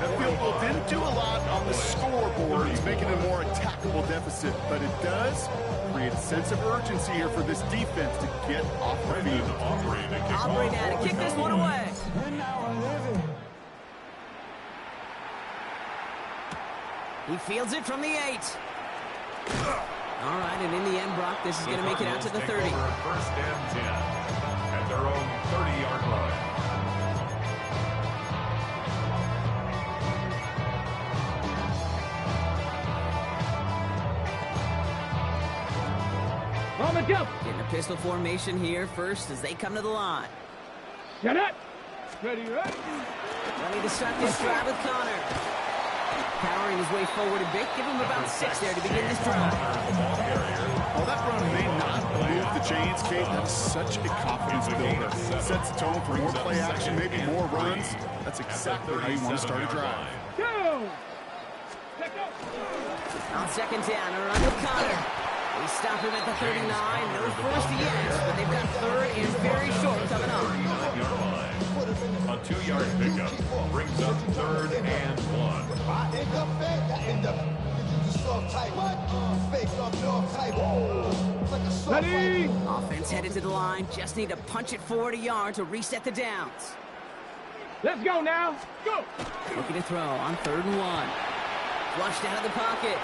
Speaker 3: That field goal didn't do a lot on the scoreboard. It's making it a more attackable deficit, but it does create a sense of urgency here for this defense to get off the field.
Speaker 1: Aubrey now to kick this one away. He fields it from the 8. All right, and in the end, Brock, this is going to make it out to the 30.
Speaker 2: First and 10 at their own 30-yard line.
Speaker 4: On the jump.
Speaker 1: Getting a pistol formation here first as they come to the line.
Speaker 4: Get it. Ready, ready.
Speaker 1: Ready to start this drive with Connor. Powering his way forward a bit. Give him about 6 there to begin this drive.
Speaker 3: Well, that run may not move the chains, Kate. That's such a confidence builder. Sets the tone for more play action, maybe more runs. That's exactly how you want to start a drive.
Speaker 4: Go.
Speaker 1: On second down, a run with Connor. They stop him at the 39. No first yet, but they've got third and very short coming up.
Speaker 2: A 2-yard pickup brings up third and 1.
Speaker 4: Ready.
Speaker 1: Offense headed to the line. Just need to punch it forward a yard to reset the downs.
Speaker 4: Let's go now. Go.
Speaker 1: Looking to throw on third and 1. Flushed out of the pocket.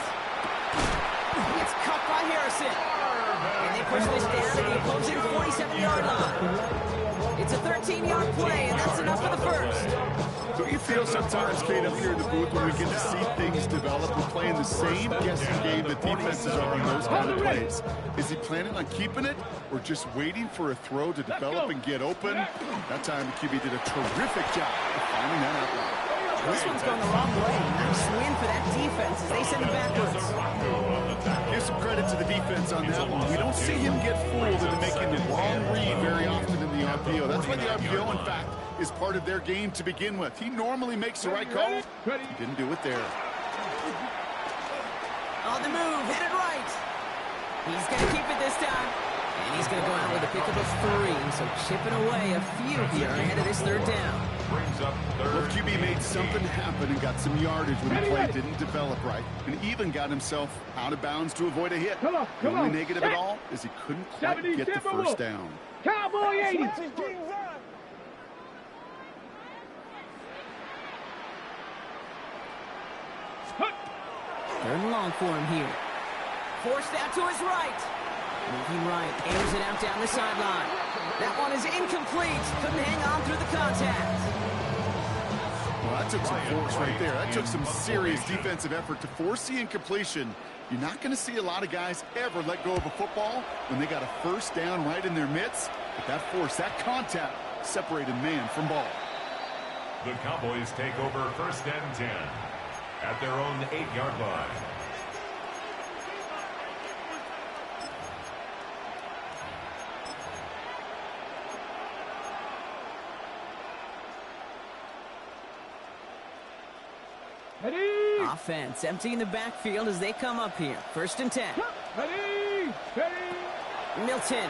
Speaker 1: It's cut by Harrison. And they push this down to the opposing 47-yard line. It's a 13-yard play, and that's enough for the first.
Speaker 3: So you feel sometimes, Kate, up here in the booth when we get to see things develop, we're playing the same guessing game that defenses are on those kind of plays. Is he planning on keeping it or just waiting for a throw to develop and get open? That time the QB did a terrific job of finding that outlet.
Speaker 1: This one's going the wrong way. Nice win for that defense as they send it backwards.
Speaker 3: Give some credit to the defense on that one. We don't see him get fooled into making the wrong read very often in the RPO. That's why the RPO, in fact, is part of their game to begin with. He normally makes the right call. He didn't do it there.
Speaker 1: On the move, headed right. He's going to keep it this time. And he's going to go out with a pick of 3. So chipping away a few here ahead of this third down.
Speaker 3: Well, QB made something happen and got some yardage when the play didn't develop right, and even got himself out of bounds to avoid a hit.
Speaker 4: Come on,
Speaker 3: the only negative at all is he couldn't quite get the first down.
Speaker 4: Cowboy 80.
Speaker 1: Third and long for him here. Forced out to his right. Moving right, aims it out down the sideline. That one is incomplete. Couldn't hang on through the contact.
Speaker 3: Well, that took some force right there. That took some serious defensive effort to force the incompletion. You're not going to see a lot of guys ever let go of a football when they got a first down right in their midst. But that force, that contact, separated man from ball.
Speaker 2: The Cowboys take over first and 10 at their own 8-yard line.
Speaker 4: Ready.
Speaker 1: Offense emptying the backfield as they come up here. First and 10.
Speaker 4: Ready. Ready.
Speaker 1: Milton.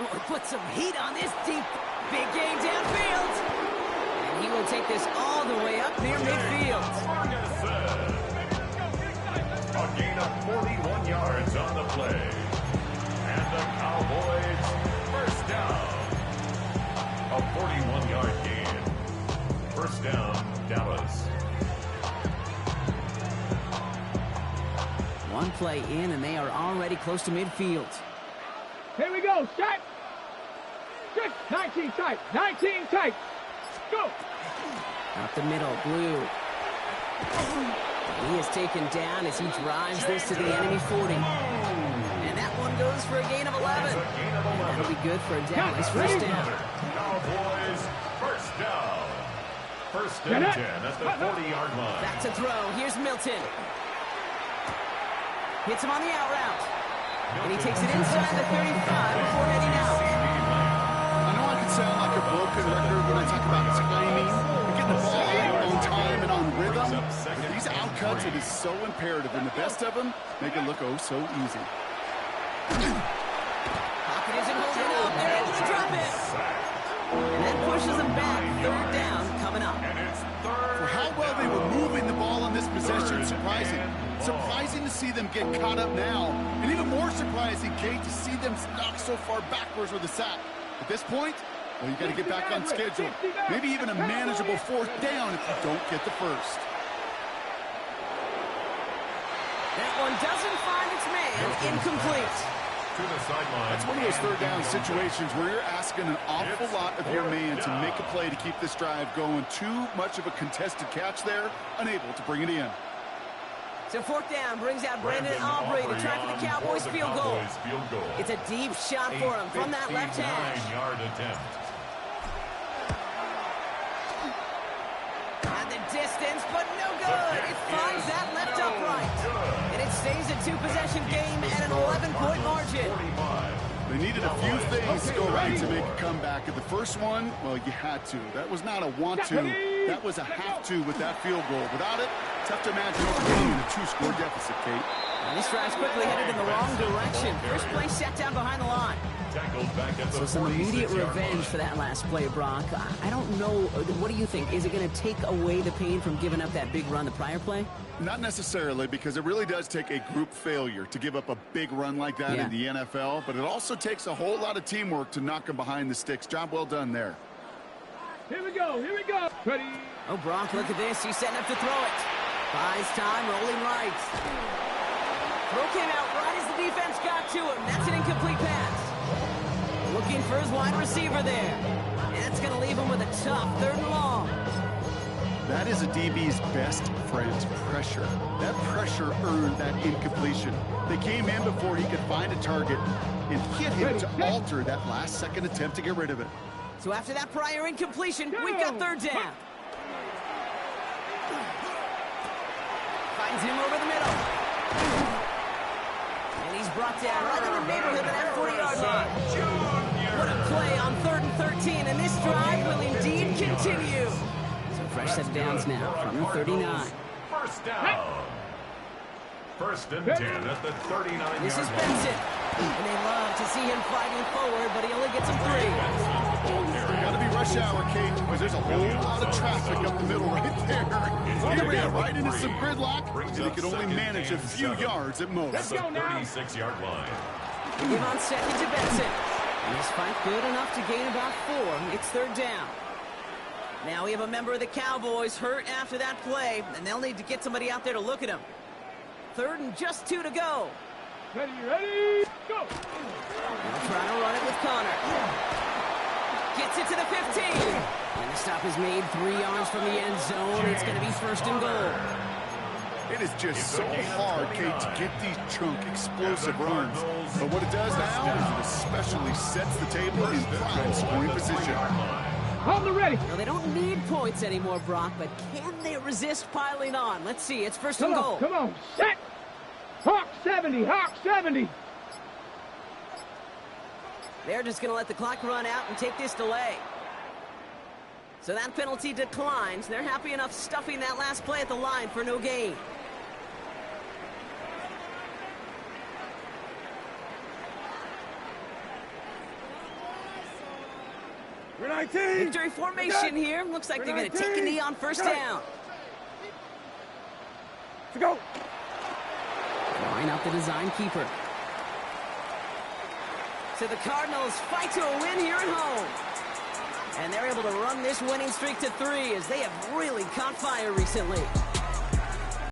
Speaker 1: Oh, put some heat on this deep. Big game downfield. And he will take this all the way up near midfield.
Speaker 2: A gain of 41 yards on the play. And the Cowboys first down. A 41-yard gain. First down, Dallas.
Speaker 1: One play in, and they are already close to midfield.
Speaker 4: Here we go. Shot. 19 tight. 19 tight. Go.
Speaker 1: Up the middle, Blue. He is taken down as he drives this to the enemy 40. And that one goes for a gain of 11. That'll be good for a Dallas first down.
Speaker 2: Cowboys first down. First and 10 at the 40-yard line.
Speaker 1: Back to throw. Here's Milton. Hits him on the out route. And he takes it inside the 35 before heading out.
Speaker 3: I know I can sound like a broken record when I talk about timing and getting the ball out on time and on rhythm. But these outcuts, it is so imperative. And the best of them make it look oh so easy.
Speaker 1: Pocket isn't holding They're able to drop it. And that pushes them back. Third down coming up.
Speaker 3: For how well they were moving the ball in this possession, surprising. Surprising to see them get caught up now. And even more surprising, Kate, to see them knocked so far backwards with a sack. At this point, well, you got to get back on schedule. Maybe even a manageable fourth down if you don't get the first.
Speaker 1: That one doesn't find its man. Incomplete.
Speaker 2: To the sideline.
Speaker 3: That's one of those third down situations where you're asking an awful lot of your man to make a play to keep this drive going. Too much of a contested catch there, unable to bring it in.
Speaker 1: So fourth down brings out Brandon Aubrey to try for the Cowboys field goal. It's a deep shot for him from that left hash.
Speaker 2: 59-yard attempt.
Speaker 1: And the distance, but no good. It finds that left upright. And it stays a two-possession game at an 11-point margin.
Speaker 3: They needed a few things to go right to make a comeback. At the first one, well, you had to. That was not a want to. That was a have to with that field goal. Without it, tough to imagine overcoming a two-score deficit, Kate.
Speaker 1: And this drive's quickly headed in the wrong direction. First play set down behind the line. So some immediate revenge for that last play, Brock. I don't know. What do you think? Is it going to take away the pain from giving up that big run the prior play?
Speaker 3: Not necessarily, because it really does take a group failure to give up a big run like that in the NFL, but it also takes a whole lot of teamwork to knock them behind the sticks. Job well done there.
Speaker 4: Here we go. Here we go. Ready?
Speaker 1: Oh, Brock, look at this. He's setting up to throw it. Buys time, rolling right. Throw came out right as the defense got to him. That's an incomplete pass. Looking for his wide receiver there. And that's going to leave him with a tough third and long.
Speaker 3: That is a DB's best friend, pressure. That pressure earned that incompletion. They came in before he could find a target and hit him to alter that last-second attempt to get rid of it.
Speaker 1: So after that prior incompletion, we've got third down. Finds him over the middle. And he's brought down right in the neighborhood of that 40-yard line. What a play on 3rd and 13, and this drive will indeed continue. So fresh set of downs now from the 39.
Speaker 2: First down. First and 10 at the 39-yard line.
Speaker 1: This is Benson. And they love to see him fighting forward, but he only gets him 3.
Speaker 3: Got to be rush hour, Kate, because there's a whole lot of traffic up the middle right there. He ran right into some gridlock, and he could only manage a few yards at most.
Speaker 2: At the 36-yard line.
Speaker 1: They give on second to Benson. And this fight good enough to gain about 4. It's third down. Now we have a member of the Cowboys hurt after that play, and they'll need to get somebody out there to look at him. 3rd and just 2 to go.
Speaker 4: Ready, go!
Speaker 1: They'll try to run it with Connor. Gets it to the 15. And the stop is made 3 yards from the end zone. It's going to be 1st and goal.
Speaker 3: It is just so hard, Kate, to get these chunk, explosive runs. But what it does now is it especially sets the table in prime scoring position.
Speaker 4: Hold the ready.
Speaker 1: Well, they don't need points anymore, Brock, but can they resist piling on? Let's see. It's 1st and goal.
Speaker 4: Come on, set. Hawk 70, Hawk 70.
Speaker 1: They're just going to let the clock run out and take this delay. So that penalty declines. They're happy enough stuffing that last play at the line for no gain.
Speaker 4: We're 19.
Speaker 1: Victory formation here. Looks like they're going to take a knee on 1st down.
Speaker 4: To go.
Speaker 1: Line up the design keeper. So the Cardinals fight to a win here at home. And they're able to run this winning streak to 3 as they have really caught fire recently.